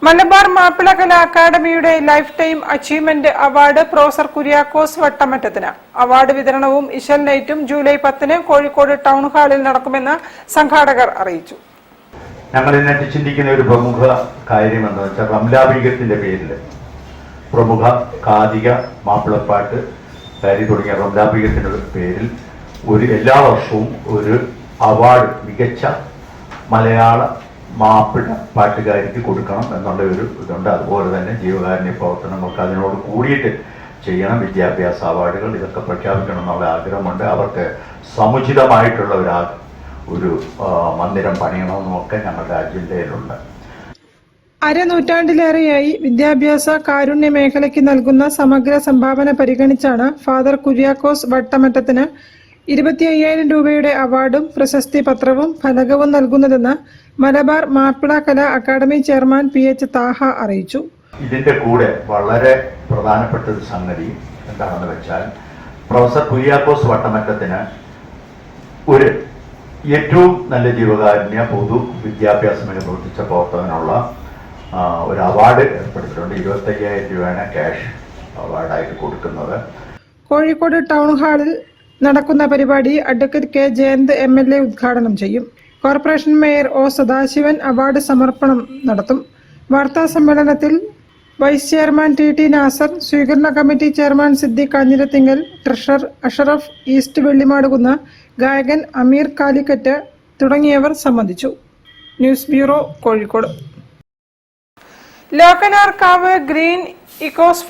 മലബാർ മാപ്പിളകല അക്കാദമിയുടെ life time achievement award professor Kuriakose വട്ടമറ്റത്തിന് award വിതരണവും ഇശൽ നൈറ്റും ജൂലൈ 10 കോഴിക്കോട് ടൗൺ ഹാളിൽ നടക്കുമെന്ന് സംഘാടകർ അറിയിച്ചു. ഞങ്ങൾ ഇതിനകത്ത് ചിന്തിക്കുന്ന ഒരു പ്രമുഖ കാര്യം എന്താണെന്ന് വെച്ചാൽ റംലാബീഗത്തിന്റെ പേരിൽ പ്രമുഖ കാതിക മാപ്പിളപ്പാട്ട് കാരി തുടങ്ങിയ റംലാബീഗത്തിന്റെ പേരിൽ എല്ലാ വർഷവും ഒരു അവാർഡ് മികച്ച മലയാള മാപ്പിള പാട്ടുകാരിക്ക് കൊടുക്കണം എന്നുള്ള ഒരു ഇതുണ്ട്. അതുപോലെ തന്നെ ജീവകാരുണ്യ പ്രവർത്തനങ്ങൾക്ക് അതിനോട് കൂടിയിട്ട് ചെയ്യണം. വിദ്യാഭ്യാസ അവാർഡുകൾ ഇതൊക്കെ പ്രഖ്യാപിക്കണം എന്നുള്ള ആഗ്രഹമുണ്ട്. അവർക്ക് സമുചിതമായിട്ടുള്ള ഒരു മന്ദിരം പണിയണമെന്നൊക്കെ ഞങ്ങളുടെ അജണ്ടയിലുണ്ട്. അരനൂറ്റാണ്ടിലേറെയായി വിദ്യാഭ്യാസ കാരുണ്യ മേഖലയ്ക്ക് നൽകുന്ന സമഗ്ര സംഭാവന പരിഗണിച്ചാണ് ഫാദർ കുര്യാക്കോസ് വട്ടമറ്റത്തിന് 25,000 രൂപയുടെ അവാർഡും പ്രശസ്തി പത്രവും ഫലകവും നൽകുന്നതെന്ന് മലബാർ മാപ്പിള കലാ അക്കാദമി ചെയർമാൻ PH താഹ അറിയിച്ചു. ഇതിന്റെ കൂടെ വളരെ പ്രധാനപ്പെട്ട ഒരു സംഗതി എന്താണെന്ന് വെച്ചാൽ പ്രൊഫസർ കുര്യാക്കോസ് വട്ടമറ്റത്തിന് ഒരു ഏറ്റവും നല്ല ജീവകാരുണ്യ പൊതു വിദ്യാഭ്യാസ മേഖല പ്രവർത്തിച്ച പ്രവർത്തനത്തിനുള്ള ഒരു അവാർഡ് ഏർപ്പെടുത്തിയിട്ടുണ്ട്. 25,000 രൂപയാണ് ക്യാഷ് അവാർഡായിട്ട് കൊടുക്കുന്നത്. കോഴിക്കോട് ടൗൺ ഹാളിൽ നടക്കുന്ന പരിപാടി അഡ്വക്കേറ്റ് K ജയന്ത് MLA ഉദ്ഘാടനം ചെയ്യും. Corporation mayor O Sadasivan award സമർപ്പണം നടത്തും. വാർത്താ സമ്മേളനത്തിൽ വൈസ് ചെയർമാൻ TT നാസർ, സ്വീകരണ committee chairman Siddique Kanhirathinkal, treasurer Ashraf east Vellimadukunnu, ഗായകൻ അമീർ കാലിക്കറ്റ് തുടങ്ങിയവർ സംബന്ധിച്ചു. News bureau, Kozhikode. Lokanarkavu green ഇക്കോസ്ഫിയർ